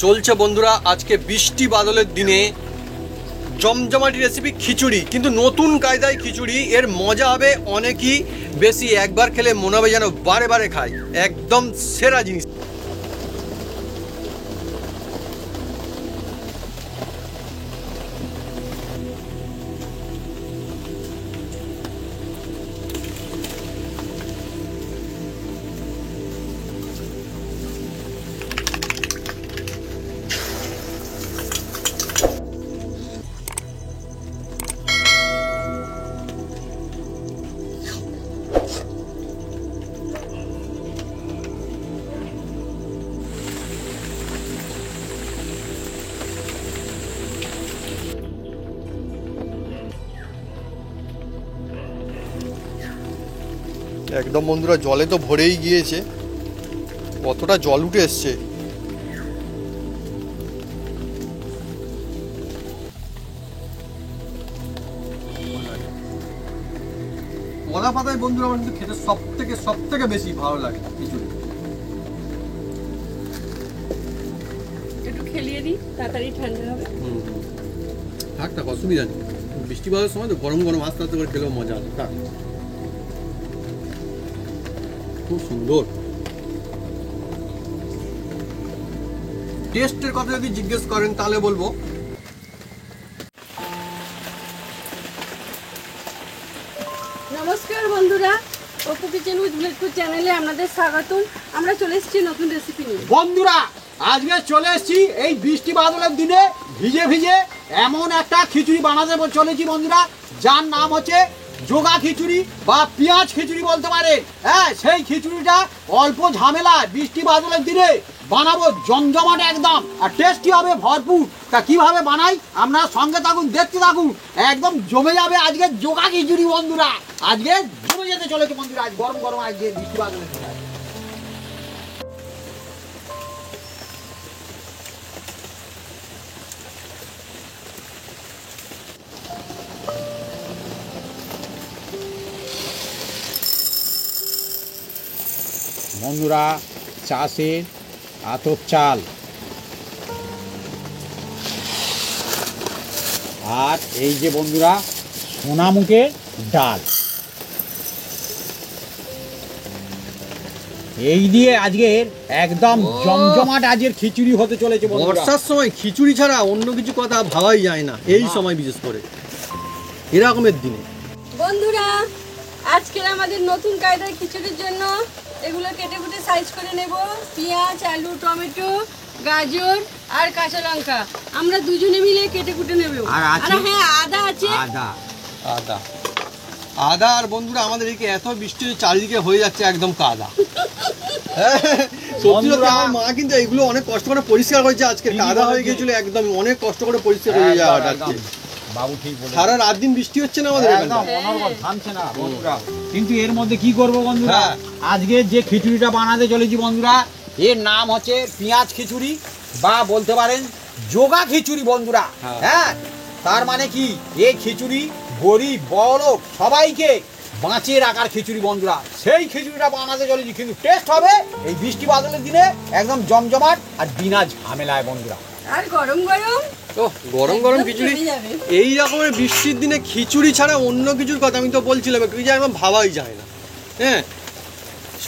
চলছে বন্ধুরা, আজকে বৃষ্টি বাদলের দিনে জমজমাটি রেসিপি খিচুড়ি, কিন্তু নতুন কায়দায় খিচুড়ি। এর মজা হবে অনেকই বেশি, একবার খেলে মনে হবে যেন বারে বারে খাই, একদম সেরা জিনিস। একদম বন্ধুরা জলে তো ভরেই গিয়েছে, কতটা জল উঠে এসছে। কলা পাতায় বন্ধুরা আমার কিন্তু খেতে সব থেকে বেশি ভালো লাগে খিচুড়ি। একটু খেলিয়ে দিই, তাড়াতাড়ি ঠান্ডা হবে। থাক থাক, অসুবিধা নেই। বৃষ্টি বাদলের সময় তো গরম গরম আস্তে আস্তে করে খেলেও মজা আছে। থাক, খুব সুন্দর। টেস্টের কথা যদি জিজ্ঞেস করেন তাহলে বলবো নমস্কার বন্ধুরা, অপু কিচেন উইথ বুলেটপুর চ্যানেলে আপনাদের স্বাগতম। আমরা চলে এসেছি নতুন রেসিপি নিয়ে। বন্ধুরা আজকে চলে এসেছি এই বৃষ্টি বাদলের দিনে ভিজে ভিজে এমন একটা খিচুড়ি বানাতে চলেছি বন্ধুরা, যার নাম হচ্ছে জোগা খিচুড়ি বা পেঁয়াজ খিচুড়ি বলতে পারেন। হ্যাঁ, সেই খিচুড়িটা অল্প ঝামেলায় বৃষ্টি বাদলের দিনে বানাবো, জমজমাট একদম, আর টেস্টি হবে ভরপুর। তা কিভাবে বানাই আপনারা সঙ্গে থাকুন, দেখতে থাকুন, একদম জমে যাবে আজকে জোগা খিচুড়ি বন্ধুরা। আজকে জমে যেতে চলেছে বন্ধুরা, আজ গরম গরম আজকে বৃষ্টি বাদলের দিনে। বন্ধুরা চাষের আতপ চাল আর এই যে বন্ধুরা সোনামুখের ডাল, এই দিয়ে আজকের একদম জমজমাট আজকের খিচুড়ি হতে চলেছে। বর্ষার সময় খিচুড়ি ছাড়া অন্য কিছু কথা ভাবাই যায় না, এই সময় বিশেষ করে এরকমের দিনে। বন্ধুরা আজকের আমাদের নতুন কায়দার খিচুড়ির জন্য এগুলো কেটে কুটে সাইজ করে নেব। পেঁয়াজ, আলু, টমেটো, গাজর আর কাঁচা লঙ্কা আমরা দুজনে মিলে কেটে কুটে নেব। আর হ্যাঁ, আদা আছে। আদা আর বন্ধুরা আমাদের এদিকে এত বৃষ্টি চারিদিকে হয়ে যাচ্ছে একদম কাদা। সত্যি কথা, আমার মা কিন্তু এগুলো অনেক কষ্ট করে পরিষ্কার করেছে। আজকে কাদা হয়ে গেছিল একদম, অনেক কষ্ট করে পরিষ্কার হয়ে যাওয়াটা। বাবু ঠিক বলে, সারা রাত দিন বৃষ্টি হচ্ছে না আমাদের এখানে, থামছে না বন্ধুরা। কিন্তু এর মধ্যে কি করব বন্ধুরা, আজকে যে খিচুড়িটা বানাতে চলেছি বন্ধুরা, এর নাম হচ্ছে পেঁয়াজ খিচুড়ি বা বলতে পারেন জোগা খিচুড়ি বন্ধুরা। হ্যাঁ, তার মানে কি, এই খিচুড়ি গরিব বড়লোক সবাইকে বাঁচিয়ে রাখার খিচুড়ি বন্ধুরা। সেই খিচুড়িটা বানাতে চলেছি, কিন্তু টেস্ট হবে এই বৃষ্টি বাদলের দিনে একদম জমজমাট আর বিনা ঝামেলায় বন্ধুরা। আর গরম গরম গরম গরম খিচুড়ি। এই রকমের বৃষ্টির দিনে খিচুড়ি ছাড়া অন্য কিছুর কথা আমি তো বলছিলাম, কিছু একদম ভাবাই যায় না। হ্যাঁ,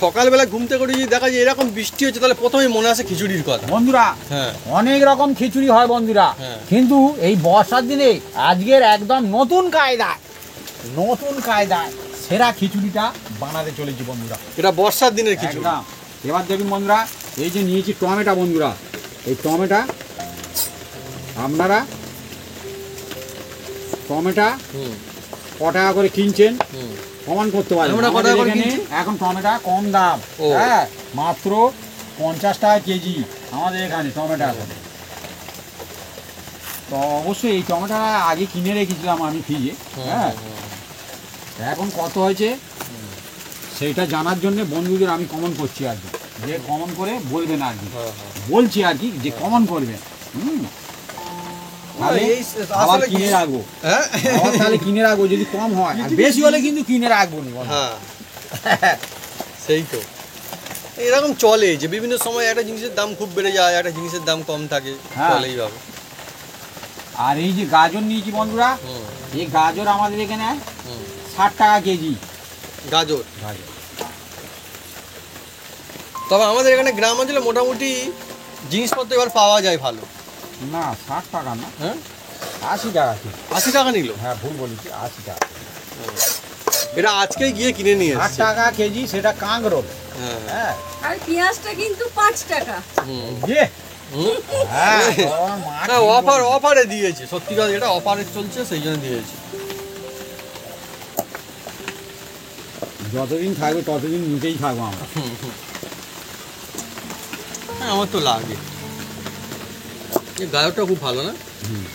সকালবেলা ঘুম থেকে উঠে যদি দেখা যায় এরকম বৃষ্টি হচ্ছে, তাহলে প্রথমে মনে আসে খিচুড়ির কথা বন্ধুরা। হ্যাঁ, অনেক রকম খিচুড়ি হয় বন্ধুরা, কিন্তু এই বর্ষার দিনে আজকের একদম নতুন কায়দায় সেরা খিচুড়িটা বানাতে চলেছি বন্ধুরা। এটা বর্ষার দিনের খিচুড়ি। এবার দেখুন বন্ধুরা, এই যে নিয়েছি টমেটো বন্ধুরা, এই টমেটো আপনারা ক টাকা করে কিনছেন প্রমাণ করতে পারেন। এখন টমেটো কম দাম, হ্যাঁ, মাত্র 50 টাকা কেজি আমাদের এখানে টমেটো এখন। তো অবশ্যই এই টমেটো আগে কিনে রেখেছিলাম আমি ফ্রিজে। হ্যাঁ, এখন কত হয়েছে সেইটা জানার জন্য বন্ধুদের আমি কমেন্ট করছি আর কি, যে কমেন্ট করে বলবেন আর কি, বলছি আর কি যে কমেন্ট করবেন। আবার কিনে রাখবো, তাহলে কিনে রাখবো, যদি কম হয়, বেশি হলে কিন্তু কিনে রাখবো না। সেই তো এরকম চলে যে বিভিন্ন সময় একটা জিনিসের দাম খুব বেড়ে যায়, একটা জিনিসের দাম কম থাকে, হ্যাঁ। চলেই হবে। আর এই যে গাজর নিয়েছি বন্ধুরা, হুম, এই গাজর আমাদের এখানে হুম। 60 টাকা কেজি। গাজর। গাজর তবে আমাদের এখানে গ্রাম অঞ্চলে মোটামুটি জিনিসপত্র এবার পাওয়া যায় ভালো। না 60 টাকা না, হ্যাঁ, 80 টাকা কেজি। 80 টাকা নিল। হ্যাঁ ভুল বলেছি, 80 টাকা। এটা আজকে গিয়ে কিনে নিয়ে 60 এসেছে। টাকা কেজি, সেটা কাঁকরোল। হ্যাঁ, হ্যাঁ আর পেঁয়াজটা কিন্তু 5 টাকা। হুম, ইয়ে, হুম। হ্যাঁ তোমার মা হ্যাঁ, ঠিক অফারে দিয়েছে, সত্যি কথা এটা অফারে চলছে সেই জন্য দিয়েছে। বলেছে। যতদিন থাকবে ততদিন নিতেই থাকবো আমরা। হ্যাঁ, আমার তো লাগে। এই গাজরটা খুব ভালো না? হুম।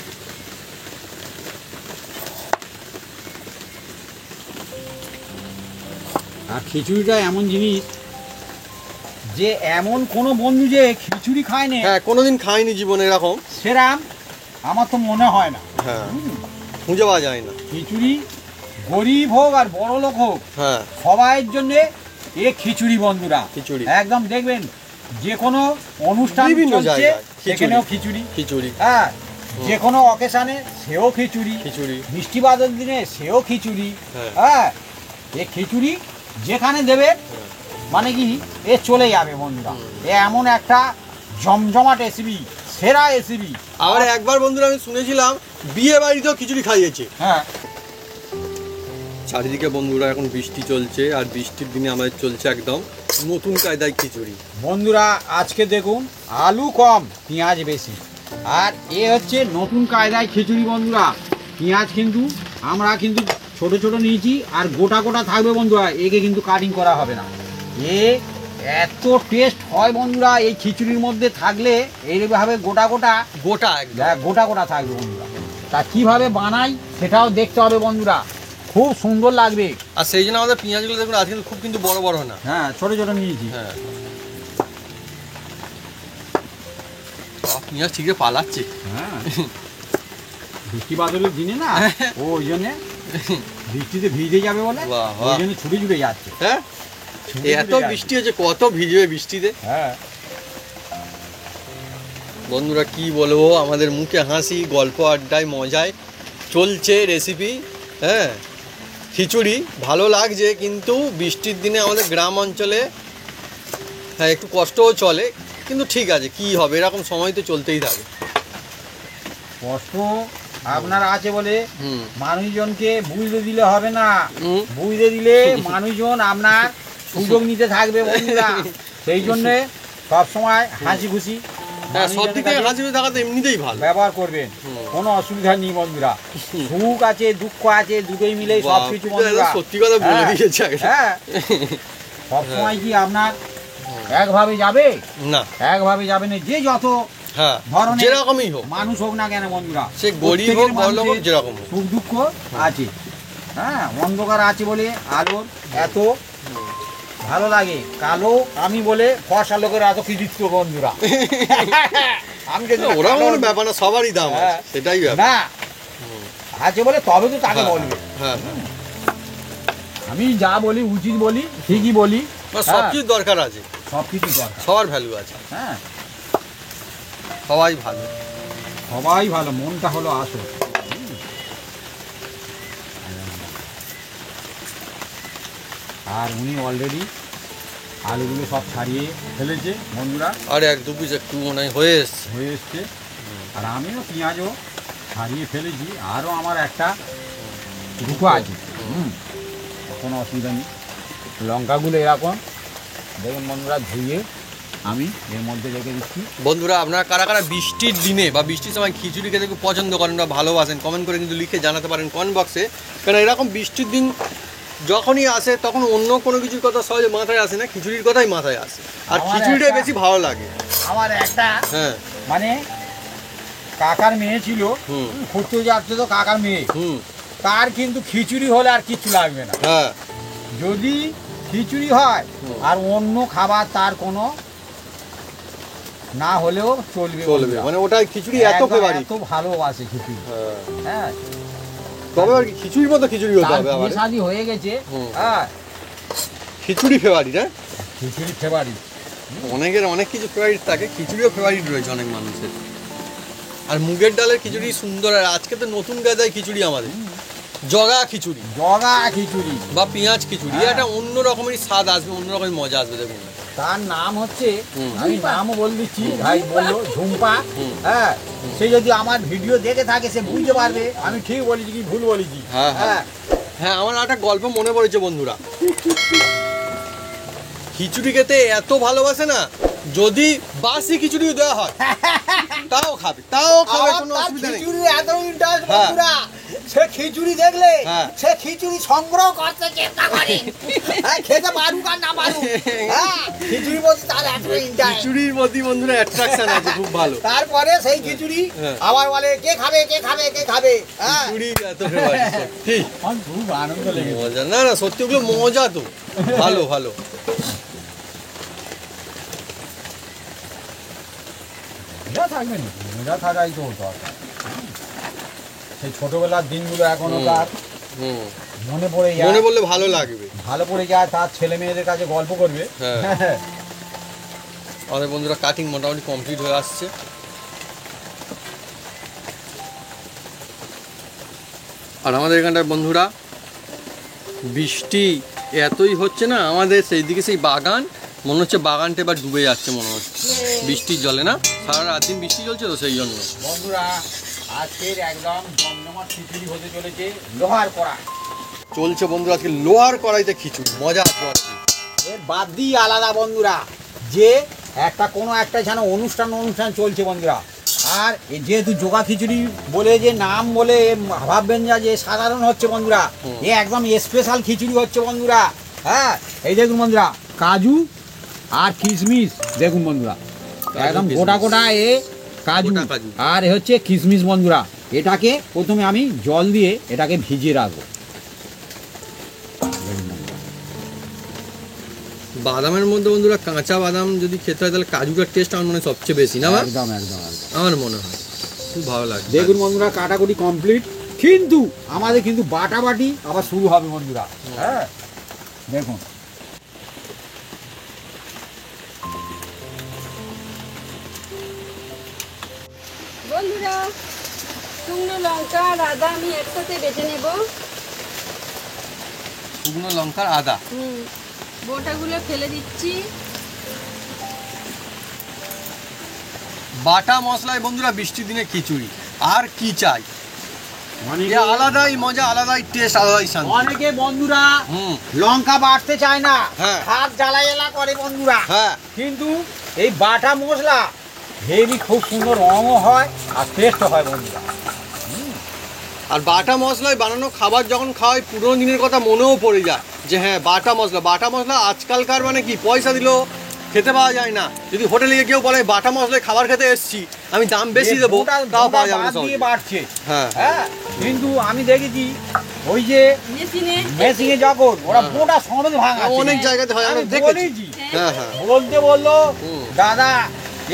আর খিচুড়িটা এমন জিনিস যে এমন কোনো বন্ধু যে খিচুড়ি খায় না হ্যাঁ, কোনোদিন খাইনি জীবনে এরকম। সেরাম আমার তো মনে হয় না। হ্যাঁ, খুঁজে পাওয়া যায় না। খিচুড়ি গরিব হোক আর বড় লোক হোক, হ্যাঁ, সবাইয়ের জন্যে এ খিচুড়ি বন্ধুরা। খিচুড়ি। একদম দেখবেন যে কোনো অনুষ্ঠান বিভিন্ন চলছে জায়গায় সেখানেও খিচুড়ি। খিচুড়ি, হ্যাঁ, যে কোনো অকেশানে সেও খিচুড়ি, খিচুড়ি। বৃষ্টি বাদল দিনে সেও খিচুড়ি। হ্যাঁ। হ্যাঁ, এ খিচুড়ি যেখানে দেবে মানে কি এ চলে যাবে বন্ধুরা। এ এমন একটা জমজমাট রেসিপি, সেরা রেসিপি। আবার একবার বন্ধুরা আমি শুনেছিলাম বিয়ে বাড়িতেও খিচুড়ি খাইয়েছে। হ্যাঁ, চারিদিকে বন্ধুরা এখন বৃষ্টি চলছে, আর বৃষ্টির দিনে আমাদের চলছে একদম নতুন কায়দায় খিচুড়ি। বন্ধুরা আজকে দেখুন আলু কম পেঁয়াজ বেশি, আর এ হচ্ছে নতুন কায়দায় খিচুড়ি বন্ধুরা। পেঁয়াজ কিন্তু আমরা কিন্তু ছোট ছোট নিয়েছি, আর গোটা গোটা থাকবে বন্ধুরা, একে কিন্তু কাটিং করা হবে না। এ এত টেস্ট হয় বন্ধুরা এই খিচুড়ির মধ্যে থাকলে, এইভাবে গোটা গোটা গোটা একদম। গোটা গোটা থাকবে বন্ধুরা। তা কিভাবে বানাই সেটাও দেখতে হবে বন্ধুরা, খুব সুন্দর লাগবে। আর সেই জন্য আমাদের পেঁয়াজগুলো দেখুন আজকে খুব কিন্তু বড় বড় না। হ্যাঁ, ছোট ছোট নিয়েছি। হ্যাঁ, পেঁয়াজ ঠিকই পালাচ্ছে। হ্যাঁ, বৃষ্টি বাদলের দিনে না, ও ওই জন্যে বৃষ্টিতে ভিজে যাবে বলে বাহ, বাহ। ওই জন্য ছুটে ছুটে যাচ্ছে। হ্যাঁ, ছুটে এত ছুটে যাচ্ছে। বৃষ্টি হচ্ছে, কত ভিজবে বৃষ্টিতে। হ্যাঁ, বন্ধুরা কি বলবো, আমাদের মুখে হাসি, গল্প আড্ডায় মজায় চলছে রেসিপি। হ্যাঁ, খিচুড়ি ভালো লাগছে, কিন্তু বৃষ্টির দিনে আমাদের গ্রাম অঞ্চলে হ্যাঁ একটু কষ্টও চলে, কিন্তু ঠিক আছে, কি হবে, এরকম সময় তো চলতেই থাকে। কষ্ট আপনার আছে বলে হুম, মানুষজনকে বুঝতে দিলে হবে না। হুম। বুঝতে দিলে মানুষজন আপনার সুযোগ নিতে থাকবে বন্ধুরা। সেই জন্যে সবসময় হাসি খুশি হ্যাঁ, সব মানুষজনের দিক থেকে কাছে হাসি খুশি থাকা তো এমনিতেই ভালো। ব্যবহার করবেন, হুম। কোনো অসুবিধা নেই বন্ধুরা। সুখ আছে দুঃখ আছে, দুটোই মিলেই সব বাহ, কিছু এটা বন্ধুরা। সত্যি কথা বলে হ্যাঁ, দিয়েছে একটা। হ্যাঁ, সবসময় কি আপনার একভাবে যাবে? না, একভাবে যাবে না। যে যত হ্যাঁ, ধরনের যেরকমই হোক, মানুষ হোক না কেন বন্ধুরা, সে গরিব হোক প্রত্যেকের বড়লোক হোক, মানুষের যেরকম হোক। সুখ দুঃখ আছে। হ্যাঁ, অন্ধকার আছে বলে আলোর এত ভালো লাগে, কালো আমি বলে ফর্সা লোকের এত কৃতিত্ব বন্ধুরা। আমি কিন্তু ওরা কালো- কোনো ব্যাপার না, সবারই দাম আছে, হ্যাঁ। সেটাই ব্যাপার। না আছে বলে তবে তো তাকে হ্যাঁ, বলবে। হ্যাঁ, হ্যাঁ। আমি যা বলি উচিত বলি, ঠিকই বলি। সব কিছু দরকার আছে, সব কিছু দরকার। সবার ভ্যালু আছে, হ্যাঁ, সবাই ভালো। সবাই ভালো, মনটা হলো আসল। আর উনি অলরেডি আলুগুলো সব ছাড়িয়ে ফেলেছে বন্ধুরা, আর এক দু পিস একটু মনে হয় হয়ে এসছে। হয়ে এসছে। আর আমিও পেঁয়াজও ছাড়িয়ে ফেলেছি, আরও আমার একটা দুটো আছে। কোনো অসুবিধা নেই। লঙ্কাগুলো এরকম দেখুন বন্ধুরা, ধুয়ে আমি এর মধ্যে রেখে দিচ্ছি। বন্ধুরা আপনারা কারা কারা বৃষ্টির দিনে বা বৃষ্টির সময় খিচুড়ি খেতে খুব পছন্দ করেন বা ভালোবাসেন, কমেন্ট করে কিন্তু লিখে জানাতে পারেন কমেন্ট বক্সে। কারণ এরকম বৃষ্টির দিন যখনই আসে তখন অন্য কোনো কিছুর কথা সহজে মাথায় আসে না, খিচুড়ির কথাই মাথায় আসে, আর আমার খিচুড়িটাই একটা- বেশি ভালো লাগে। আমার একটা হ্যাঁ, মানে কাকার মেয়ে ছিল, হুম। ঘুরতে যাচ্ছে তো কাকার মেয়ে, হুম, তার কিন্তু খিচুড়ি হলে আর কিচ্ছু লাগবে না। হ্যাঁ, যদি খিচুড়ি হয় হুম। আর অন্য খাবার তার কোনো না হলেও চলবে চলবে, বন্ধুরা। মানে ওটাই খিচুড়ি এত একদম ফেভারিট। এত ভালোবাসে খিচুড়ি। হ্যাঁ, হ্যাঁ, তবে আর কি খিচুড়ির মতো খিচুড়ি হতে তার হবে আবার। বিয়ে শাদী হয়ে গেছে। হুম। হ্যাঁ, খিচুড়ি ফেভারিট, হ্যাঁ। খিচুড়ি ফেভারিট। অনেকের অনেক কিছু ফেভারিট থাকে, খিচুড়িও ফেভারিট রয়েছে অনেক মানুষের। আর মুগের ডালের খিচুড়ি সুন্দর। আর আজকে তো নতুন গাদায় খিচুড়ি আমাদের, জগা খিচুড়ি জগা খিচুড়ি বা পেঁয়াজ খিচুড়ি। হ্যাঁ। এটা অন্য রকমেরই স্বাদ আসবে, অন্য রকমের মজা আসবে। দেখুন তার নাম হচ্ছে, হুম। আমি নামও বলে দিচ্ছি, ভাই বললো ঝুম্পা। হুম। হ্যাঁ, সে যদি আমার ভিডিও দেখে থাকে সে বুঝতে পারবে আমি ঠিক বলেছি কি ভুল বলেছি। হ্যাঁ, হ্যাঁ। হ্যাঁ, আমার একটা গল্প মনে পড়েছে বন্ধুরা। খিচুড়ি খেতে এত ভালোবাসে না, যদি বাসি খিচুড়ি দেওয়া হয় তাও খাবে, কোনো অসুবিধা নেই। খিচুড়ি এত ইন্টারেস্ট হ্যাঁ। বন্ধুরা, সে খিচুড়ি দেখলে হ্যাঁ। সে খিচুড়ি সংগ্রহ করতে চেষ্টা করে। হ্যাঁ, খেতে পারুক আর না পারুক, হ্যাঁ, খিচুড়ির প্রতি তার এত ইন্টারেস্ট। খিচুড়ির প্রতি বন্ধুরা অ্যাট্রাকশন আছে খুব ভালো। তারপরে সেই খিচুড়ি হ্যাঁ। আবার বলে কে খাবে কে খাবে কে খাবে। হ্যাঁ, খিচুড়ি এত ফেভারিট সত্যি আমার খুব আনন্দ লেগেছে। মজা। না না, সত্যি ওগুলো মজা তো, ভালো ভালো। মজা থাকবে না, মজা থাকাই তো দরকার। সেই ছোটবেলার দিনগুলো এখনো হুম। তার হুম, মনে পড়ে যায়, মনে বললে ভালো লাগবে। ভালো পড়ে যায়, তার ছেলে মেয়েদের কাছে গল্প করবে। হ্যাঁ। আমাদের বন্ধুরা কাটিং মোটামুটি কমপ্লিট হয়ে আসছে। আর আমাদের এখানটায় বন্ধুরা বৃষ্টি এতই হচ্ছে না, আমাদের সেই দিকে সেই বাগান মনে হচ্ছে বাগানটা এবার ডুবে যাচ্ছে মনে হচ্ছে বৃষ্টির জলে। না, সারা রাত দিন বৃষ্টি চলছে তো সেই জন্য। বন্ধুরা আজকের একদম জমজমাট খিচুড়ি হতে চলেছে লোহার কড়া। চলছে বন্ধুরা আজকে লোহার কড়াইতে খিচুড়ি, মজা আছে আর কি। এর বাদ দিয়ে আলাদা বন্ধুরা, যে একটা কোনো একটা যেন অনুষ্ঠান চলছে বন্ধুরা। আর যেহেতু জোগা খিচুড়ি বলে যে নাম বলে ভাববেন যে সাধারণ হচ্ছে বন্ধুরা, এ একদম স্পেশাল খিচুড়ি হচ্ছে বন্ধুরা। হ্যাঁ, এই দেখুন বন্ধুরা, কাজু আর কিশমিশ দেখুন বন্ধুরা, একদম গোটা গোটা এ কাজু গোটা কাজু। আর এ হচ্ছে কিশমিশ বন্ধুরা। এটাকে প্রথমে আমি জল দিয়ে এটাকে ভিজিয়ে রাখবো। বাদামের মধ্যে বন্ধুরা কাঁচা বাদাম যদি খেতে হয় তাহলে কাজুটার টেস্ট আমার মনে হয় সবচেয়ে বেশি, না? একদম একদম একদম আমার মনে হয় খুব ভালো লাগে। দেখুন বন্ধুরা, কাটাকুটি কমপ্লিট, কিন্তু আমাদের কিন্তু বাটাবাটি আবার শুরু হবে বন্ধুরা। হ্যাঁ, দেখুন বন্ধুরা, শুকনো লঙ্কা আর আদা আমি একসাথে বেটে নেব। শুকনো লঙ্কার আদা, বোটাগুলো ফেলে দিচ্ছি। বাটা মশলায় বন্ধুরা বৃষ্টির দিনে খিচুড়ি, আর কি চাই? অনেকে আলাদাই মজা, আলাদাই টেস্ট, আলাদাই শান্তি। অনেকে বন্ধুরা হুম, লঙ্কা বাটতে চায় না, হ্যাঁ। হাত জ্বালা করে বন্ধুরা। হ্যাঁ, কিন্তু এই বাটা মশলা হেভি খুব সুন্দর রঙও হয় আর টেস্টও হয় বন্ধুরা। আর বাটা মশলায় বানানো খাবার যখন খাওয়াই পুরোনো দিনের কথা মনেও পড়ে যায় যে হ্যাঁ বাটা মশলা আজকালকার মানে কি পয়সা দিলেও খেতে পাওয়া যায় না। যদি হোটেলে গিয়ে কেউ বলে বাটা মশলায় খাবার খেতে এসেছি, আমি দাম বেশি দেবো, তাও পাওয়া যাবে না সহজে। বাড়ছে, হ্যাঁ, হ্যাঁ, কিন্তু আমি দেখেছি ওই যে মেশিনে মেশিনে যখন ওরা হ্যাঁ। বোটা সমেত ভাঙা অনেক জায়গাতে হয়, আমি দেখেছি। হ্যাঁ, হ্যাঁ, বলতে বললো হুম। দাদা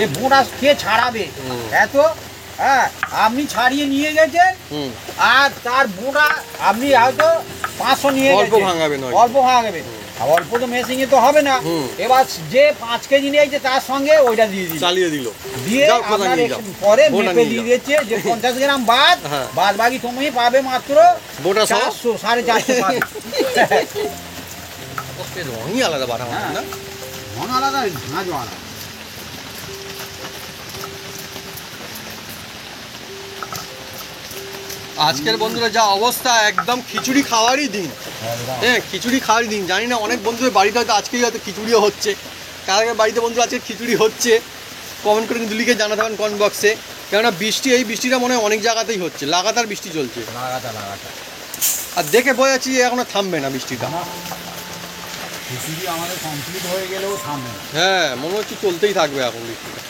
এ বোটা কে ছাড়াবে হুম। এত, হ্যাঁ, আপনি ছাড়িয়ে নিয়ে গেছেন হুম, আর তার বোটা আপনি হয়তো 500 নিয়ে অল্প গেছেন, ভাঙাবেন হয়তো। অল্প ভাঙাবেন। আর অল্প তো মেশিনে তো হবে না। হুম। এবার যে 5 কেজি নিয়েছে তার সঙ্গে ওইটা দিয়ে দিন, চালিয়ে দিল, দিয়ে যাও, কোথা আপনার নিয়ে যাও। পরে বোটা মেপে নিয়ে দিয়ে যাও। দিচ্ছে যে 50 গ্রাম বাদ, হ্যাঁ। বাদ বাকি তুমি পাবে মাত্র বোটা সহ? 400 450 পাবে। ওকে, রঙই আলাদা বাটা মশলা, না? মন আলাদা, ঝাঁঝও আলাদা। আজকের বন্ধুরা যা অবস্থা, একদম খিচুড়ি খাওয়ারই দিন। হ্যাঁ, খিচুড়ি খাওয়ারই দিন। জানি না অনেক বন্ধুদের বাড়িতে হয়তো আজকেই হয়তো খিচুড়িও হচ্ছে। কার বাড়িতে বন্ধু আজকে খিচুড়ি হচ্ছে কমেন্ট করে কিন্তু লিখে জানাতে পারেন কমেন্ট বক্সে। কেননা এই বৃষ্টিটা মনে হয় অনেক জায়গাতেই হচ্ছে, লাগাতার বৃষ্টি চলছে। লাগাতার আর দেখে বোঝা যাচ্ছে যে এখনো থামবে না বৃষ্টিটা। খিচুড়ি আমাদের কমপ্লিট হয়ে গেলেও থামবে না। হ্যাঁ, মনে হচ্ছে চলতেই থাকবে এখন বৃষ্টিটা।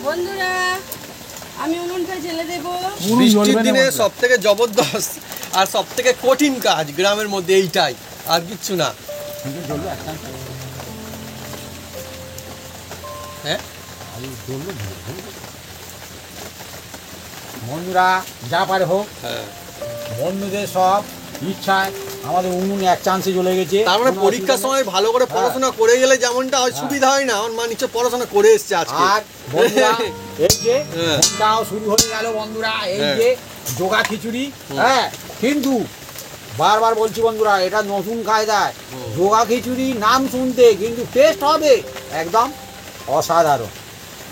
বন্ধুরা, আমি উনুনটা জ্বেলে দেবো। বৃষ্টির দিনে সব থেকে জবরদস্ত আর সব থেকে কঠিন কাজ গ্রামের মধ্যে এইটাই, আর কিচ্ছু না। কিন্তু জ্বললো একটা হ্যাঁ জ্বললো বন্ধুরা, যা পারে হোক হ্যাঁ, বন্ধুদের সব ইচ্ছায় আমাদের উনুন এক চান্সে চলে গেছে। তারপরে কোনো পরীক্ষার অসুবিধা সময় নেই। ভালো করে পড়াশোনা করে গেলে যেমনটা হয় সুবিধা হয় না, আমার মা নিশ্চয় পড়াশোনা করে এসছে আজকে। আর বন্ধুরা এই যে হ্যাঁ। ফোনটাও শুরু হয়ে গেল বন্ধুরা, এই হ্যাঁ। যে জোগা খিচুড়ি। হ্যাঁ, কিন্তু বারবার বলছি বন্ধুরা, এটা নতুন কায়দায় জোগা খিচুড়ি নাম শুনতে, কিন্তু টেস্ট হবে একদম অসাধারণ।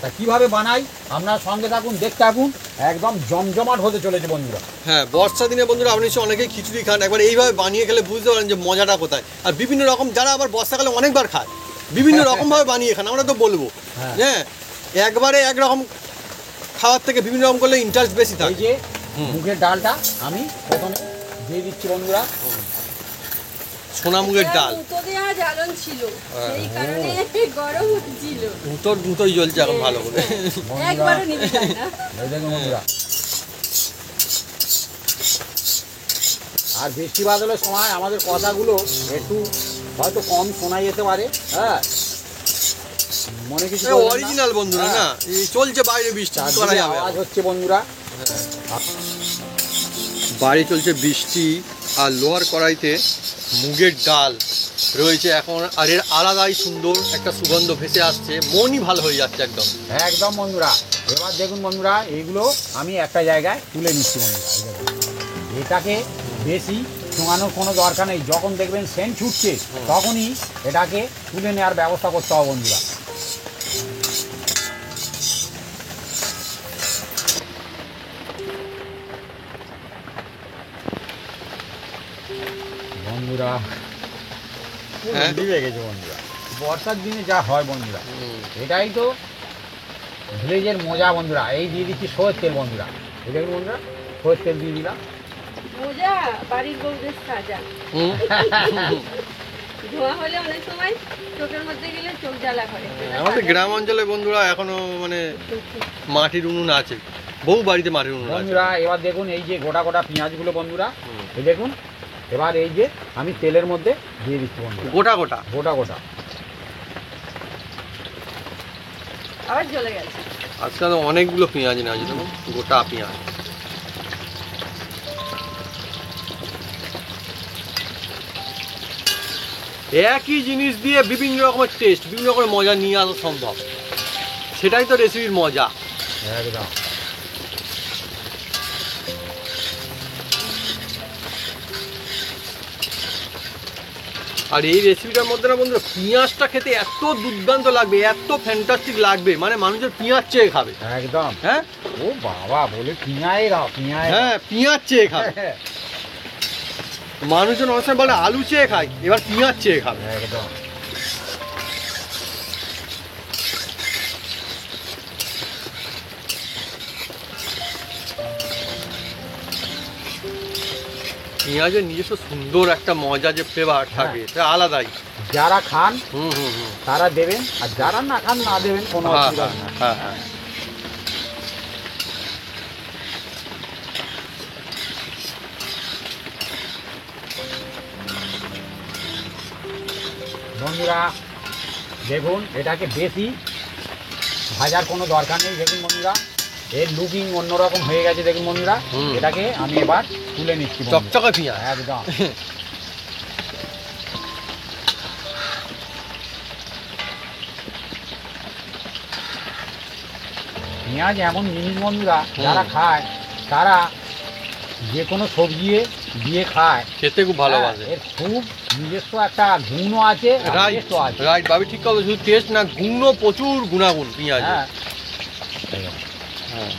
তা কিভাবে বানাই আপনার সঙ্গে থাকুন, দেখতে থাকুন, একদম জমজমাট হতে চলেছে বন্ধুরা। হ্যাঁ, বর্ষা দিনে বন্ধুরা আপনি নিশ্চয়ই অনেকেই খিচুড়ি খান, একবার এইভাবে বানিয়ে খেলে বুঝতে পারেন যে মজাটা কোথায়। আর বিভিন্ন রকম যারা আবার বর্ষাকালে অনেকবার খায়, বিভিন্ন রকমভাবে বানিয়ে খান, আমরা তো বলবো। হ্যাঁ। হ্যাঁ, একবারে একরকম খাওয়ার থেকে বিভিন্ন রকম করলে ইন্টারেস্ট বেশি এই থাকে। যে মুগের ডালটা আমি প্রথমে দিয়ে দিচ্ছি বন্ধুরা। সোনা মুগের ডাল, দুটো দেওয়া জ্বালন ছিল, হ্যাঁ। সেই কারণে গরম হচ্ছিল। দুটোই জ্বলছে এখন ভালো করে। বন্ধুরা, একবারও নিতে চায় না। এই দেখুন বন্ধুরা, আর বৃষ্টি বাদলের সময় আমাদের কথাগুলো একটু হয়তো কম শোনা যেতে পারে। হ্যাঁ, মনে কিছু করবেন না। অরিজিনাল বন্ধুরা না, এই চলছে বাইরে বৃষ্টি, কি করা চারদিকে যাবে? আওয়াজ হচ্ছে বন্ধুরা। বাইরে চলছে বৃষ্টি আর লোহার কড়াইতে মুগের ডাল রয়েছে এখন, আর এর আলাদাই সুন্দর একটা সুগন্ধ ভেসে আসছে, মনই ভালো হয়ে যাচ্ছে একদম। একদম বন্ধুরা, এবার দেখুন বন্ধুরা, এইগুলো আমি একটা জায়গায় তুলে নিচ্ছি বন্ধুরা। এই দেখুন, এটাকে বেশি শোঙানোর কোনো দরকার নেই, যখন দেখবেন সেন্ট ছুটছে তখনই এটাকে তুলে নেওয়ার ব্যবস্থা করতে হবে বন্ধুরা। বন্ধুরা হ্যাঁ। দিবে গেছে বন্ধুরা, বর্ষার দিনে যা হয় বন্ধুরা, এটাই তো ভিলেজের মজা বন্ধুরা। এই দিয়ে দিচ্ছি সরষের তেল বন্ধুরা, এই দেখুন বন্ধুরা, সরষের তেল দিয়ে দিলাম। মজা বাড়ির বউদের সাজা। হুম। ধোঁয়া হলে অনেক সময় চোখের মধ্যে গেলে চোখ জ্বালা করে। আমাদের গ্রাম অঞ্চলে বন্ধুরা এখনো মানে মাটির উনুন আছে, বহু বাড়িতে মাটির উনুন আছে। বন্ধুরা এবার দেখুন, এই যে গোটা গোটা পেঁয়াজগুলো বন্ধুরা, এই দেখুন, এবার এই যে আমি তেলের মধ্যে দিয়ে দিচ্ছি বন্ধুরা, গোটা গোটা গোটা গোটা। আবার জ্বলে গেছে। আজকাল অনেকগুলো পেঁয়াজ নেওয়া যেত, গোটা পেঁয়াজ। একই জিনিস দিয়ে বিভিন্ন রকমের টেস্ট, বিভিন্ন রকমের মজা নিয়ে আসা সম্ভব, সেটাই তো রেসিপির মজা। একদম আর এই রেসিপিটার মধ্যে না বন্ধুরা, পেঁয়াজটা খেতে এত দুর্দান্ত লাগবে, এত ফ্যান্টাস্টিক লাগবে, মানে মানুষের পেঁয়াজ চেয়ে খাবে। একদম। হ্যাঁ ও বাবা, বলে পিঁয়াজ দাও, পিঁয়াজ। হ্যাঁ, পেঁয়াজ চেয়ে খাবে। মানুষজন অনেক সময় বলে আলু চেয়ে খায়, এবার পেঁয়াজ চেয়ে খাবে। একদম। পেঁয়াজের নিজস্ব সুন্দর একটা মজা, যে ফ্লেভার থাকে, এটা আলাদাই। যারা খান হুম হুম হুম। তারা দেবেন, আর যারা না খান না দেবেন, কোনো হ্যাঁ অসুবিধা হ্যাঁ নেই। হ্যাঁ হ্যাঁ। বন্ধুরা দেখুন, এটাকে বেশি ভাজার কোনো দরকার নেই। দেখুন বন্ধুরা, এর লুকিং অন্যরকম হয়ে গেছে। দেখুন বন্ধুরা, হুম। এটাকে আমি এবার তুলে নিচ্ছি বন্ধুরা। চকচকে পেঁয়াজ। একদম। পেঁয়াজ এমন জিনিস বন্ধুরা, যারা খায় তারা যে কোনো সবজি দিয়ে খায়, খেতে খুব ভালোবাসে। এর খুব নিজস্ব একটা গুণও আছে, আর রাইট taste-ও আছে। রাইট, ভাবি ঠিক কথা, শুধু টেস্ট না, গুণও প্রচুর গুণাগুণ পেঁয়াজ। হ্যাঁ। হ্যাঁ।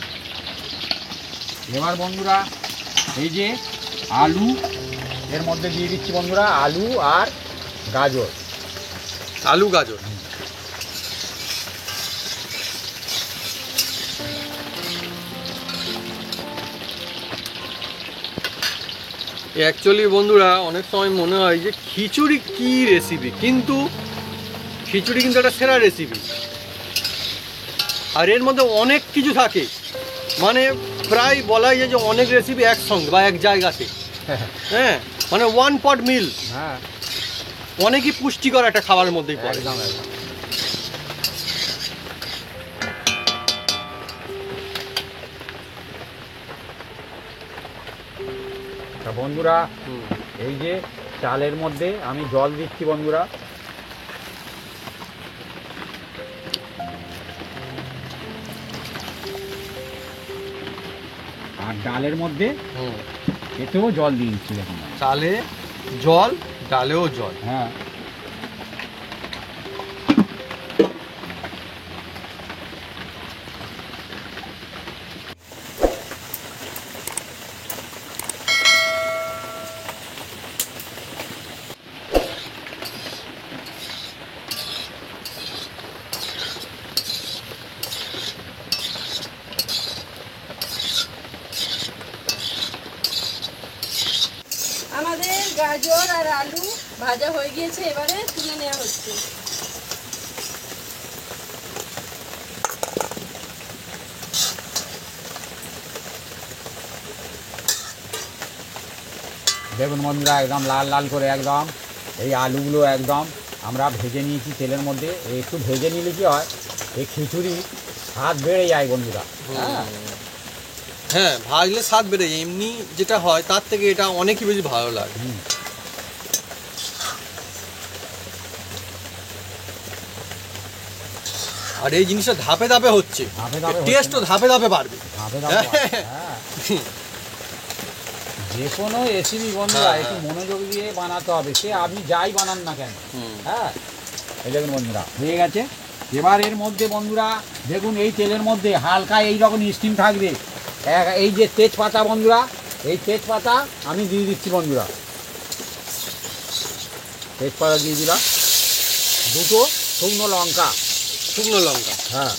এবার বন্ধুরা, এই যে আলু এর মধ্যে দিয়ে দিচ্ছি বন্ধুরা, আলু আর গাজর। আলু গাজর, অ্যাকচুয়ালি বন্ধুরা অনেক সময় মনে হয় যে খিচুড়ি কি রেসিপি, কিন্তু খিচুড়ি কিন্তু একটা সেরা রেসিপি। আর এর মধ্যে অনেক কিছু থাকে, মানে প্রায় বলাই যায় যে অনেক রেসিপি একসঙ্গে বা এক জায়গাতে। হ্যাঁ, মানে ওয়ান পট মিল। হ্যাঁ, অনেকই পুষ্টিকর একটা খাবারের মধ্যেই পড়ে। একদম একদম। তা বন্ধুরা হুম। এই যে চালের মধ্যে আমি জল দিচ্ছি বন্ধুরা। আর ডালের মধ্যে হুম। এতেও জল দিয়ে দিচ্ছি দেখুন। চালে জল, ডালেও জল। হ্যাঁ আমাদের গাজর আর আলু ভাজা হয়ে গিয়েছে, এবারে তুলে নেওয়া হচ্ছে। দেখুন বন্ধুরা একদম লাল লাল করে একদম এই আলুগুলো একদম আমরা ভেজে নিয়েছি তেলের মধ্যে। একটু ভেজে নিলে কি হয়, এই খিচুড়ি স্বাদ বেড়ে যায় বন্ধুরা। হ্যাঁ হ্যাঁ, ভাজলে স্বাদ বেড়ে যায়। এমনি যেটা হয় তার থেকে এটা অনেকই বেশি ভালো লাগে। হুম। আর এই জিনিসটা ধাপে ধাপে হচ্ছে, ধাপে ধাপে হচ্ছে টেস্টও না। ধাপে ধাপে বাড়বে। ধাপে ধাপে বাড়ে, হ্যাঁ। যে কোনো রেসিপি বন্ধুরা হ্যাঁ, একটু মনোযোগ দিয়ে বানাতে হবে, সে আপনি যাই বানান না কেন। হুম। হ্যাঁ এই দেখুন বন্ধুরা হয়ে গেছে। এবার এর মধ্যে বন্ধুরা দেখুন এই তেলের মধ্যে হালকা এই রকম স্টিম থাকবে। এই যে তেজপাতা বন্ধুরা, এই তেজপাতা আমি দিয়ে দিচ্ছি বন্ধুরা। তেজপাতা দিয়ে দিলাম, দুটো শুকনো লঙ্কা, শুকনো লঙ্কা। হ্যাঁ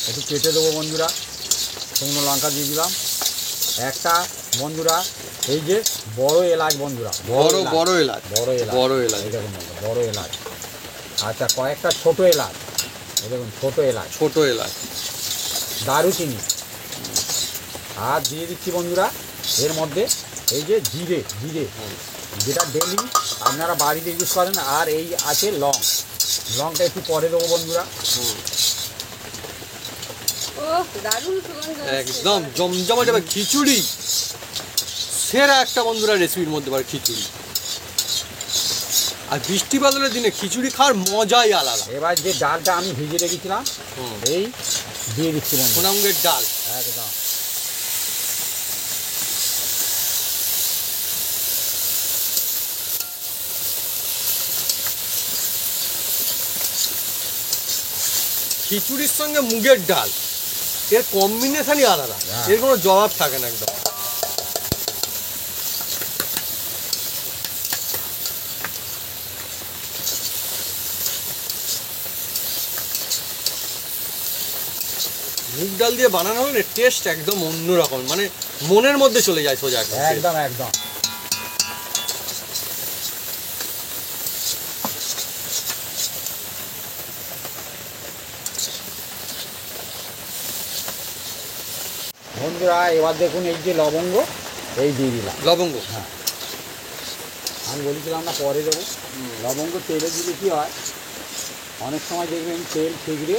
একটু কেটে দেবো বন্ধুরা। শুকনো লঙ্কা দিয়ে দিলাম একটা বন্ধুরা। এই যে বড় এলাচ বন্ধুরা, বড় এলাচ, বড় এলাচ। বড় এলাচ, বড় এলাচ। এই দেখুন বন্ধুরা, বড় এলাচ। আচ্ছা কয়েকটা ছোট এলাচ, এই দেখুন ছোট এলাচ, ছোট এলাচ। দারুচিনি। আর দিয়ে দিচ্ছি বন্ধুরা এর মধ্যে এই যে জিরে, জিরে যেটা ডেলি আপনারা বাড়িতে ইউজ করেন। আর এই আছে লং, লংটা একটু পরে দেবো বন্ধুরা। ও দারুণ সুগন্ধ আসছে। একদম জমজমা যাবে খিচুড়ি। সেরা একটা বন্ধুরা রেসিপির মধ্যে পারে খিচুড়ি। আর বৃষ্টি বাদলের দিনে খিচুড়ি খাওয়ার মজাই আলাদা। এবার যে ডালটা আমি ভিজে রেখেছিলাম হুম। এই দিয়ে দিচ্ছি বন্ধুরা। সোনামুগের ডাল। একদম খিচুড়ির সঙ্গে মুগের ডাল, এর কম্বিনেশনই আলাদা। হ্যাঁ। এর কোনো জবাব থাকে না একদম। মুগ ডাল দিয়ে বানানো হলে টেস্ট একদম অন্যরকম, মানে মনের মধ্যে চলে যায় সোজা একদম। একদম একদম। বন্ধুরা এবার দেখুন এই যে লবঙ্গ এই দিয়ে দিলাম। লবঙ্গ। হ্যাঁ আমি বলেছিলাম না পরে দেবো। লবঙ্গ তেলে দিলে কী হয়, অনেক সময় দেখবেন তেল ঠিকরে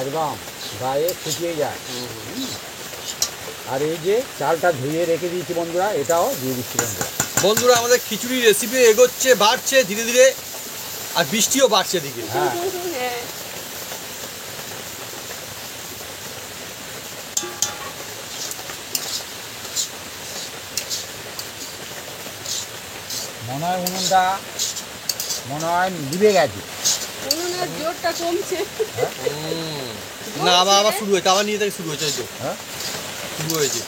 একদম গায়ে শুকিয়ে যায়। আর এই যে চালটা ধুয়ে রেখে দিয়েছি বন্ধুরা, এটাও দিয়ে দিচ্ছি বন্ধুরা। বন্ধুরা আমাদের খিচুড়ি রেসিপি এগোচ্ছে, বাড়ছে ধীরে ধীরে। আর বৃষ্টিও বাড়ছে দিকে। হ্যাঁ হ্যাঁ। মনে হয় উনুনটা মনে হয় নিভে গেছে। উনুনের জোরটা কমছে। না আবার আবার শুরু হয়েছে, আবার নিয়ে থেকে শুরু হয়েছে। এই তো হ্যাঁ শুরু হয়েছে।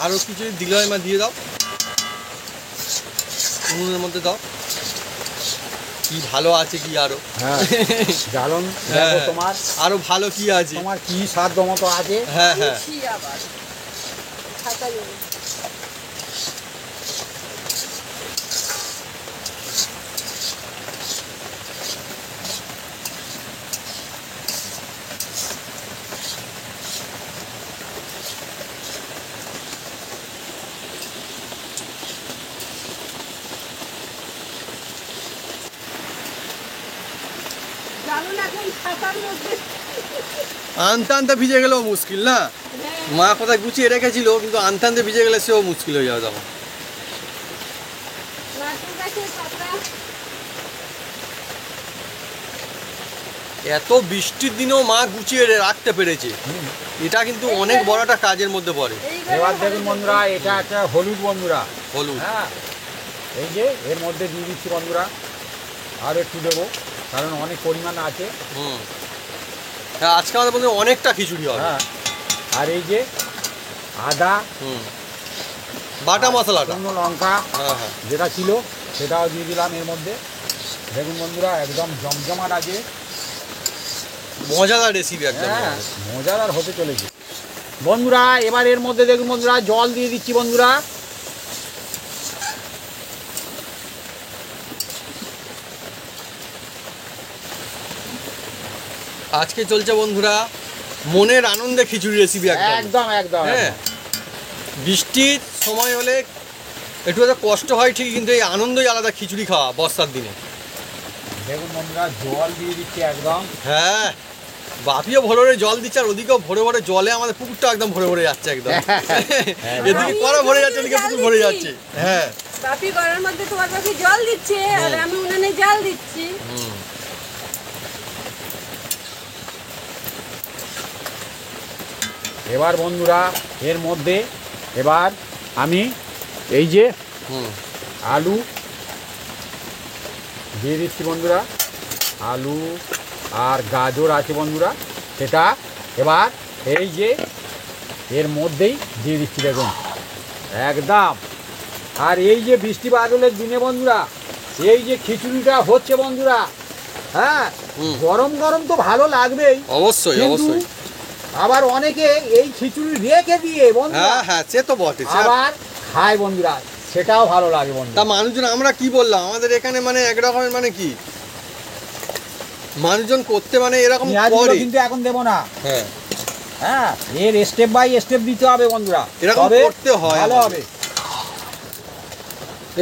আরো কিছু দিলে হয় মা, দিয়ে দাও উনুনের মধ্যে দাও। কি ভালো আছে কি আরো। হ্যাঁ জ্বালন হ্যাঁ, দেখো তোমার, আরো ভালো কি আছে। তোমার কি সাধ্য মতো আছে। হ্যাঁ হ্যাঁ। দিচ্ছি আবার খাতা জন্য। কারণ এখন ছাতার মধ্যে আনতে আনতে ভিজে গেলেও মুশকিল না। মা কোথায় গুছিয়ে রেখেছিল, কিন্তু আনতে আনতে ভিজে গেলে সেও মুশকিল হয়ে যাবে তখন। নারকেল গাছের পাতা এত বৃষ্টির দিনেও মা গুছিয়ে রাখতে পেরেছে, এটা কিন্তু অনেক বড় একটা কাজের মধ্যে পড়ে। এবার দেখুন বন্ধুরা, এটা একটা হলুদ বন্ধুরা, হলুদ। হ্যাঁ এই যে এর মধ্যে দিয়ে দিচ্ছি বন্ধুরা, আর একটু দেবো কারণ অনেক পরিমাণ আছে। হ্যাঁ, আজকে আমাদের বন্ধু অনেকটা খিচুড়ি হবে। হ্যাঁ, আর এই যে আদা, বাটা মশলাটা, শুকনো লঙ্কা হ্যাঁ হ্যাঁ, যেটা ছিল সেটাও দিয়ে দিলাম এর মধ্যে। দেখুন বন্ধুরা, একদম জমজমাট আছে, মজাদার রেসিপি একদম। হ্যাঁ মজাদার হতে চলেছে বন্ধুরা। এবার এর মধ্যে দেখুন বন্ধুরা, জল দিয়ে দিচ্ছি বন্ধুরা। আজকে চলছে বন্ধুরা মনের আনন্দে খিচুড়ি রেসিপি একদম। একদম একদম হ্যাঁ, বৃষ্টির সময় হলে একটু হয়তো কষ্ট হয় ঠিক, কিন্তু এই আনন্দই আলাদা খিচুড়ি খাওয়া বর্ষার দিনে। দেখুন বন্ধুরা, জল দিয়ে দিচ্ছি একদম। হ্যাঁ, বাপিও ভরে ভরে জল দিচ্ছে, আর ওদিকেও ভরে ভরে জলে আমাদের পুকুরটা একদম ভরে ভরে যাচ্ছে একদম। এদিকে কড়া ভরে যাচ্ছে, ওদিকে পুকুর ভরে যাচ্ছে। হ্যাঁ, বাপি ঘরের মধ্যে তোমার বাপি জল দিচ্ছে আর আমি উনানে জাল দিচ্ছি। এবার বন্ধুরা এর মধ্যে এবার আমি এই যে আলু দিয়ে দিচ্ছি বন্ধুরা। আলু আর গাজর আছে বন্ধুরা, সেটা এবার এই যে এর মধ্যেই দিয়ে দিচ্ছি দেখুন একদম। আর এই যে বৃষ্টি বাদলের দিনে বন্ধুরা, এই যে খিচুড়িটা হচ্ছে বন্ধুরা, হ্যাঁ গরম গরম তো ভালো লাগবেই অবশ্যই কিন্তু অবশ্যই। আবার অনেকে এই খিচুড়ি রেখে দিয়ে বন্ধুরা হ্যাঁ হ্যাঁ, সে তো বটে। আবার খায় বন্ধুরা, সেটাও ভালো লাগে বন্ধুরা। তা মানুষজন আমরা কি বললাম, আমাদের এখানে মানে এক রকমের মানে কি মানুষজন করতে মানে এরকম পেঁয়াজগুলো করে। কিন্তু এখন দেবো না, হ্যাঁ, হ্যাঁ এর স্টেপ বাই স্টেপ দিতে হবে বন্ধুরা, এরকম তবে করতে হয় ভালো আমাদের। হবে।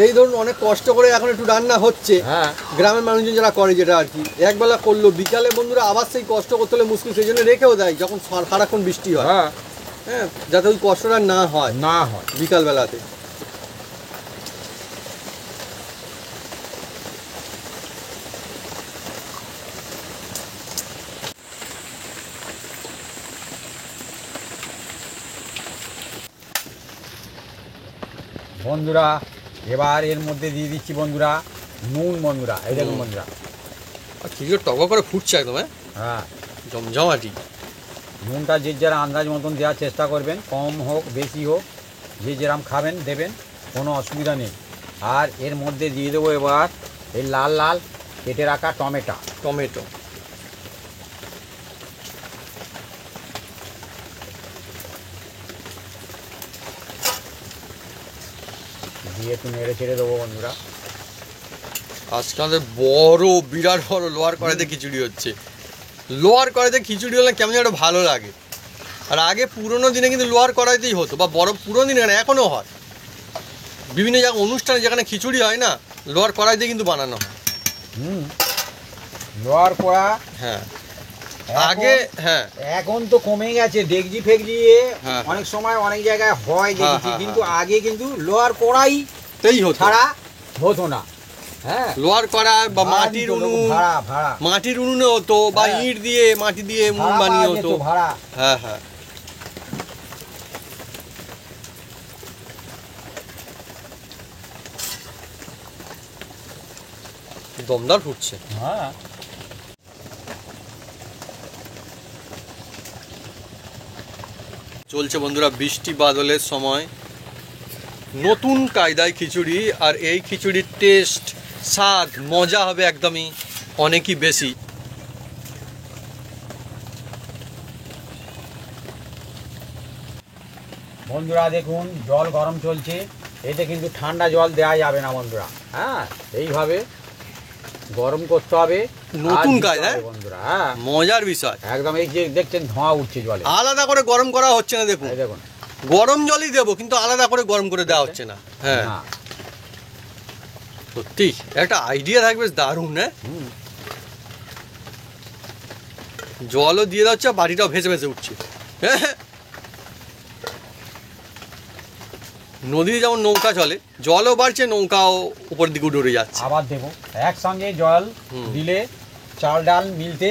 এই ধরুন অনেক কষ্ট করে এখন একটু রান্না হচ্ছে, হ্যাঁ গ্রামের মানুষজন যারা করে যেটা আর কি, একবেলা করলো, বিকালে বন্ধুরা আবার সেই কষ্ট করতে হলে মুশকিল, সেই জন্য রেখেও দেয় যখন সারাক্ষণ বৃষ্টি হয়। হ্যাঁ হ্যাঁ, যাতে ওই কষ্টটা না হয় না হয়। বিকালবেলাতে। বন্ধুরা এবার এর মধ্যে দিয়ে দিচ্ছি বন্ধুরা নুন বন্ধুরা, এই দেখুন বন্ধুরা। আর খিচুড়ি টক করে ফুটছে একদম। হ্যাঁ, হ্যাঁ জমজমাটি। নুনটা যে যারা আন্দাজ মতন দেওয়ার চেষ্টা করবেন, কম হোক বেশি হোক, যে যেরকম খাবেন দেবেন, কোনো অসুবিধা নেই। আর এর মধ্যে দিয়ে দেবো এবার এই লাল লাল কেটে রাখা টমেটো। টমেটো দিয়ে একটু নেড়ে ছেড়ে দেবো বন্ধুরা। আজকে আমাদের বড় বিরাট বড় লোহার কড়াইতে খিচুড়ি হচ্ছে। লোহার কড়াইতে খিচুড়ি হলে কেমন যেন ভালো লাগে। আর আগে পুরোনো দিনে কিন্তু লোহার কড়াইতেই হতো, বা বড় পুরোনো দিনে কেন এখনও হয়, বিভিন্ন জায়গায় অনুষ্ঠানে যেখানে খিচুড়ি হয় না, লোহার কড়াইতে কিন্তু বানানো হয়। লোহার কড়া হ্যাঁ, এখন- আগে হ্যাঁ এখন তো কমে গেছে, ডেকজি ফেকজি হ্যাঁ। অনেক সময় অনেক জায়গায় হয় দেখেছি, হ্যাঁ, কিন্তু হ্যাঁ। আগে কিন্তু লোহার কড়াই তাই হতো। ছাড়া হতো না। হ্যাঁ লোহার কড়াই বা মাটির উনুন, ভাড়া ভাড়া মাটির উনুনে হতো, বা হ্যাঁ। ইট দিয়ে মাটি দিয়ে উনুন ভাড়া বানিয়ে পাওয়া হতো। যেত, ভাড়া। হ্যাঁ হ্যাঁ, দমদার ফুটছে। হ্যাঁ চলছে বন্ধুরা বৃষ্টি বাদলের সময় নতুন কায়দায় খিচুড়ি, আর এই খিচুড়ির টেস্ট, স্বাদ, মজা হবে একদমই অনেকই বেশি। বন্ধুরা দেখুন জল গরম চলছে, এতে কিন্তু ঠান্ডা জল দেওয়া যাবে না বন্ধুরা। হ্যাঁ এইভাবে গরম করতে হবে, নতুন আর দিতে কায়দায়? হবে বন্ধুরা। হ্যাঁ মজার বিষয়, একদম এই যে দেখছেন ধোঁয়া উঠছে জলে, আলাদা করে গরম করা হচ্ছে না। দেখুন এই দেখুন। গরম জলই দেবো, কিন্তু আলাদা করে গরম করে দেওয়া হচ্ছে না। হ্যাঁ, না, সত্যি একটা আইডিয়া থাকবে, দারুণ। হ্যাঁ, জলও দিয়ে দেওয়া হচ্ছে, বাটিটাও ভেসে ভেসে উঠছে। নদীতে যেমন নৌকা চলে, জলও বাড়ছে, নৌকাও উপর দিকে উড়ে যাচ্ছে। আবার দেবো একসঙ্গে জল দিলে চাল ডাল মিলতে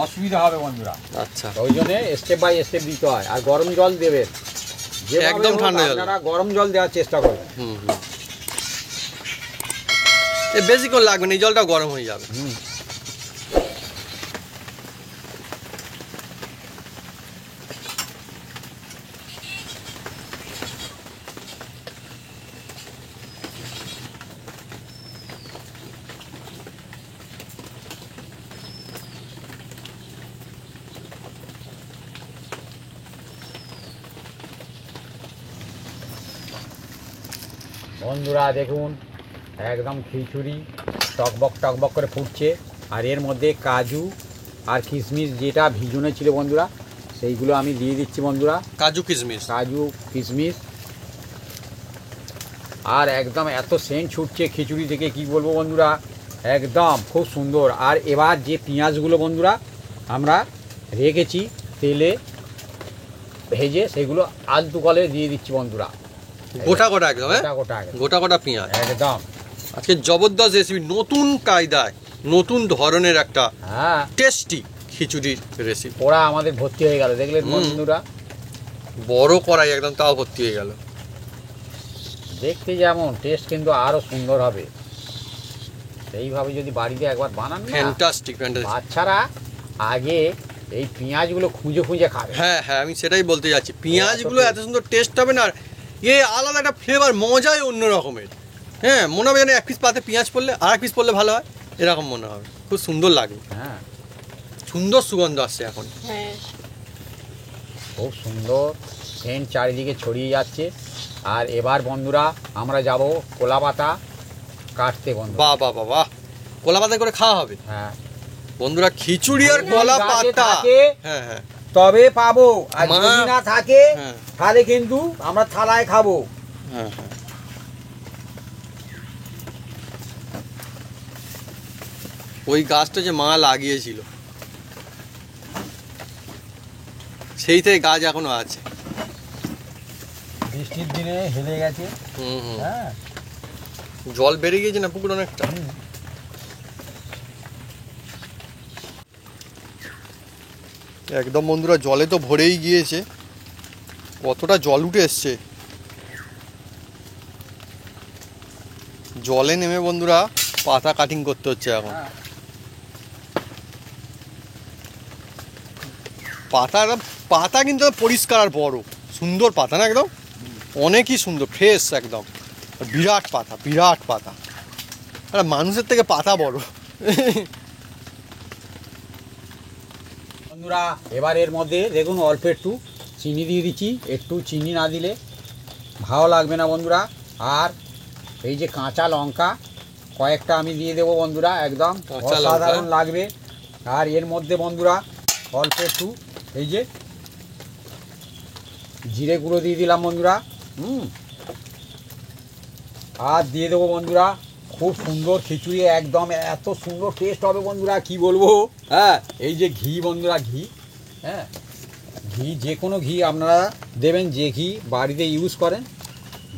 অসুবিধা হবে বন্ধুরা। আচ্ছা, ওই জন্য স্টেপ বাই স্টেপ দিতে হয়। আর গরম জল দেবেন, একদম ঠান্ডা জল, আপনারা গরম জল দেওয়ার চেষ্টা করবেন। বেশিক্ষণ লাগবে না, এই জলটা গরম হয়ে যাবে। বন্ধুরা দেখুন একদম খিচুড়ি টকবক টকবক করে ফুটছে। আর এর মধ্যে কাজু আর কিশমিশ যেটা ভিজুনে ছিল বন্ধুরা, সেইগুলো আমি দিয়ে দিচ্ছি বন্ধুরা। কাজু কিশমিশ, কাজু কিশমিশ। আর একদম এত সেন্ট ছুটছে খিচুড়ি থেকে কি বলবো বন্ধুরা, একদম খুব সুন্দর। আর এবার যে পেঁয়াজগুলো বন্ধুরা আমরা রেখেছি তেলে ভেজে, সেগুলো আলতু কলে দিয়ে দিচ্ছি বন্ধুরা। গোটা গোটা একদম, গোটা গোটা পেঁয়াজ একদম। আজকে জবরদস্ত রেসিপি, নতুন কায়দায়, নতুন ধরনের একটা টেস্টি খিচুড়ির রেসিপি। ওরা আমাদের ভর্তি হয়ে গেল দেখলেন বন্ধুরা, বড় কড়াই একদম, তাও ভর্তি হয়ে গেল। দেখতে যেমন টেস্ট কিন্তু আরো সুন্দর হবে। এইভাবে যদি বাড়িতে একবার বানান না, ফ্যান্টাস্টিক ফ্যান্টাস্টিক। বাচ্চারা আগে এই পেঁয়াজগুলো খুঁজে খুঁজে খাবে। হ্যাঁ হ্যাঁ, আমি সেটাই বলতে যাচ্ছি, পেঁয়াজগুলো এত সুন্দর টেস্ট হবে না, এ আলাদা একটা ফ্লেভার, মজাই অন্য রকমের। হ্যাঁ, মনে হবে যেন এক পিস পাতে পেঁয়াজ পড়লে আর এক পিস পড়লে ভালো হয়, এরকম মনে হবে। খুব সুন্দর লাগে। হ্যাঁ, সুন্দর সুগন্ধ আসছে এখন। হ্যাঁ, খুব সুন্দর সেন্ট চারিদিকে ছড়িয়ে যাচ্ছে। আর এবার বন্ধুরা আমরা যাব কলা পাতা কাটতে বন্ধু। বাহ বাহ বাহ বাহ, কলা পাতা করে খাওয়া হবে। হ্যাঁ বন্ধুরা, খিচুড়ি আর কলা পাতা, হ্যাঁ হ্যাঁ, তবে পাবো। আর যদি না থাকে হ্যাঁ, তাহলে কিন্তু আমরা থালায় খাবো। হ্যাঁ হ্যাঁ। ওই গাছটা যে মা লাগিয়েছিল, সেই থেকে গাছ এখনো আছে। বৃষ্টির দিনে হেলে গেছে। হ্যাঁ, জল বেড়ে গিয়েছে না পুকুর অনেকটা। একদম বন্ধুরা, জলে তো ভরেই গিয়েছে, কতটা জল উঠে এসছে। জলে নেমে বন্ধুরা পাতা কাটিং করতে হচ্ছে এখন। পাতা কিন্তু পরিষ্কার আর বড়, সুন্দর পাতা না, একদম অনেকই সুন্দর, ফ্রেশ একদম। বিরাট পাতা, বিরাট পাতা, আর মানুষের থেকে পাতা বড়। বন্ধুরা এবার এর মধ্যে দেখুন অল্প একটু চিনি দিয়ে দিচ্ছি। একটু চিনি না দিলে ভালো লাগবে না বন্ধুরা। আর এই যে কাঁচা লঙ্কা কয়েকটা আমি দিয়ে দেবো বন্ধুরা, একদম অসাধারণ লাগবে। আর এর মধ্যে বন্ধুরা অল্প একটু এই যে জিরে গুঁড়ো দিয়ে দিলাম বন্ধুরা। আর দিয়ে দেবো বন্ধুরা খুব সুন্দর খিচুড়ি, একদম এত সুন্দর টেস্ট হবে বন্ধুরা কি বলবো। হ্যাঁ, এই যে ঘি বন্ধুরা, ঘি, হ্যাঁ ঘি, যে কোনো ঘি আপনারা দেবেন, যে ঘি বাড়িতে ইউজ করেন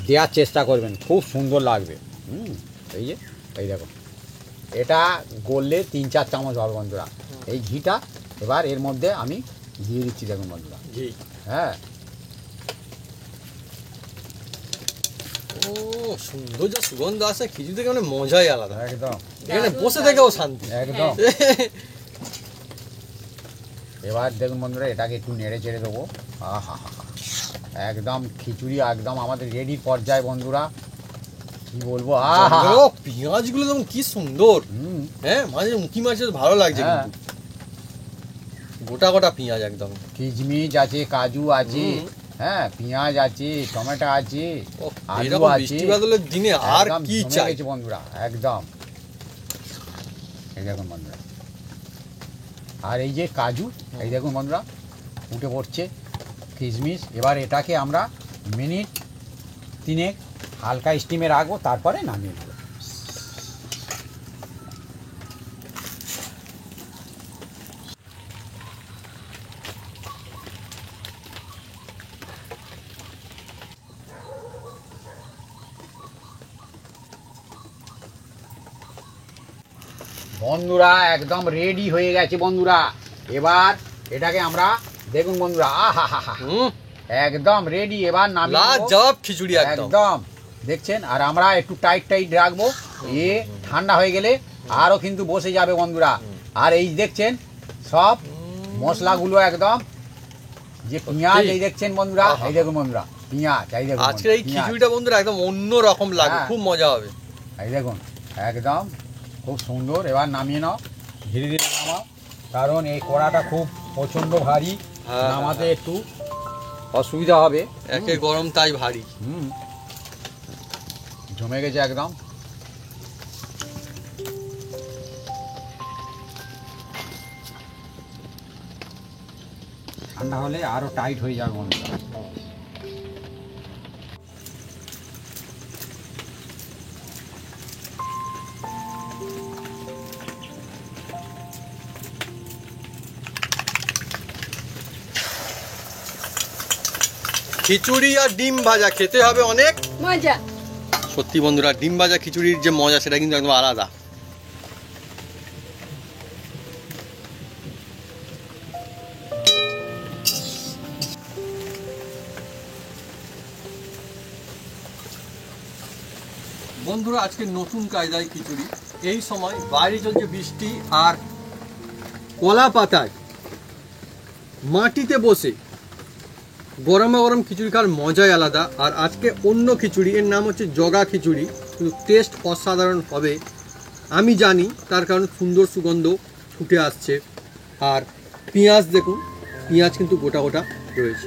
দেওয়ার চেষ্টা করবেন, খুব সুন্দর লাগবে। এই যে এই দেখো, এটা গললে 3-4 চামচ হবে বন্ধুরা এই ঘিটা। এবার এর মধ্যে আমি দিয়ে দিচ্ছি, দেখুন বন্ধুরা ঘি। হ্যাঁ, ও সুন্দর যে সুগন্ধ আছে খিচুড়ি থেকে, মানে মজাই আলাদা একদম। এখানে বসে থেকেও শান্তি একদম। এবার দেখুন বন্ধুরা এটাকে একটু নেড়ে চেড়ে দেবো। আহা, একদম খিচুড়ি একদম আমাদের রেডি পর্যায়ে বন্ধুরা, কি বলবো। পেঁয়াজগুলো যেমন কি সুন্দর, হ্যাঁ মাঝে উঁকি মাছ ভালো লাগছে কিন্তু, গোটা গোটা পেঁয়াজ একদম। কিশমিশ আছে, কাজু আছে, হ্যাঁ পেঁয়াজ আছে, টমেটো আছে, আলু আছে। বৃষ্টি বাদলের দিনে আর কি চাই বন্ধুরা, একদম। এই দেখুন বন্ধুরা, আর এই যে কাজু, এই দেখুন বন্ধুরা উঠে পড়ছে, কিশমিশ। এবার এটাকে আমরা মিনিট 3 হালকা স্টিমে রাখবো, তারপরে নামিয়ে দেবো। বন্ধুরা একদম রেডি হয়ে গেছে বন্ধুরা। এবার এটাকে আমরা দেখুন বন্ধুরা, আহা হা হা, একদম রেডি। এবার নামিয়ে নেবো। লাজবাব খিচুড়ি একদম। একদম দেখছেন। আর আমরা একটু টাইট টাইট রাখবো, ঠান্ডা হয়ে গেলে আরও কিন্তু বসে যাবে বন্ধুরা। আর এই দেখছেন সব মশলাগুলো একদম, যে পেঁয়াজ এই দেখছেন বন্ধুরা, এই দেখুন বন্ধুরা পেঁয়াজ, এই দেখুন আজকের এই খিচুড়িটা বন্ধুরা একদম অন্য রকম লাগে, হ্যাঁ। খুব মজা হবে। এই দেখুন একদম খুব সুন্দর। এবার নামিয়ে নাও, ধীরে ধীরে নামাও, কারণ এই কড়াটা খুব প্রচণ্ড ভারী, হ্যাঁ, নামাতে একটু অসুবিধা হবে। একে গরম তাই ভারী। জমে গেছে একদম। ঠান্ডা হলে আরো টাইট হয়ে যাবে বন্ধুরা। খিচুড়ি আর ডিম ভাজা খেতে হবে অনেক মজা। সত্যি বন্ধুরা, ডিম ভাজা খিচুড়ির যে মজা সেটা কিন্তু একদম আলাদা। বন্ধুরা আজকে নতুন কায়দায় খিচুড়ি। এই সময় বাইরে চলছে বৃষ্টি, আর কলা পাতায় মাটিতে বসে গরমে গরম খিচুড়ি খাওয়ার মজাই আলাদা। আর আজকে অন্য খিচুড়ি, এর নাম হচ্ছে জগা খিচুড়ি, কিন্তু টেস্ট অসাধারণ হবে আমি জানি, তার কারণ সুন্দর সুগন্ধ ফুটে আসছে। আর পেঁয়াজ দেখুন, পেঁয়াজ কিন্তু গোটা গোটা রয়েছে।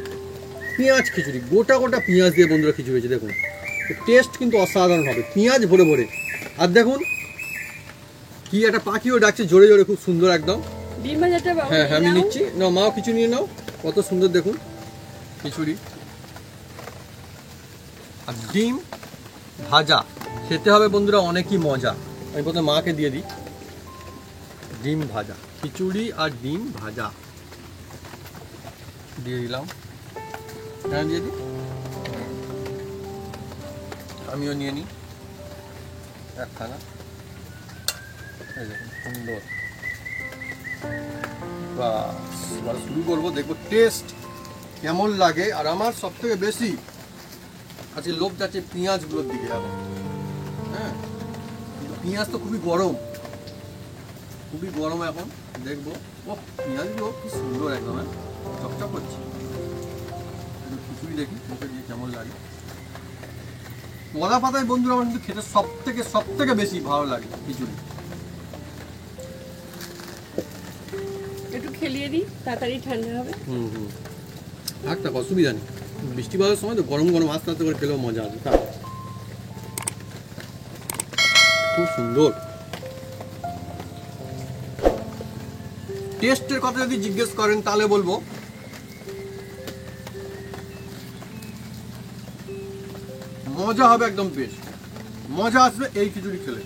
পেঁয়াজ খিচুড়ি, গোটা গোটা পেঁয়াজ দিয়ে বন্ধুরা খিচুড়ি হয়েছে দেখুন, টেস্ট কিন্তু অসাধারণ হবে, পেঁয়াজ ভরে ভরে। আর দেখুন কি একটা পাখিও ডাকছে জোরে জোরে, খুব সুন্দর একদম। ডিম ভাজাটা বাবা হ্যাঁ হ্যাঁ আমি নাও। নিচ্ছি, নাও মাও কিছু নিয়ে নাও, কত সুন্দর দেখুন খিচুড়ি। আর ডিম ভাজা খেতে হবে বন্ধুরা অনেকই মজা। আমি প্রথমে মাকে দিয়ে দিই ডিম ভাজা, খিচুড়ি আর ডিম ভাজা দিয়ে দিলাম। হ্যাঁ দিয়ে দিই, আমিও নিয়ে নিই একখানা। এই দেখুন সুন্দর। বাস এবার শুরু করবো, দেখবো টেস্ট কেমন লাগে। আর আমার সব থেকে বেশি আজকে লোভ যাচ্ছে পেঁয়াজগুলোর দিকে এখন। হ্যাঁ কিন্তু পেঁয়াজ তো খুবই গরম, খুবই গরম এখন। দেখবো ও পেঁয়াজগুলো কি সুন্দর একদম, হ্যাঁ চকচক করছে। খিচুড়ি দেখি মুখে দিয়ে কেমন লাগে। কলা পাতায় বন্ধুরা আমার কিন্তু খেতে সব থেকে বেশি ভালো লাগে খিচুড়ি। একটু খেলিয়ে দিই, তাড়াতাড়ি ঠান্ডা হবে। একটা অসুবিধা নেই, বৃষ্টি বাদলের সময় তো গরম গরম আস্তে আস্তে করে খেলেও মজা আছে। খুব সুন্দর। টেস্টের কথা যদি জিজ্ঞেস করেন তাহলে বলবো মজা হবে একদম, বেশ মজা আসবে এই খিচুড়ি খেলে।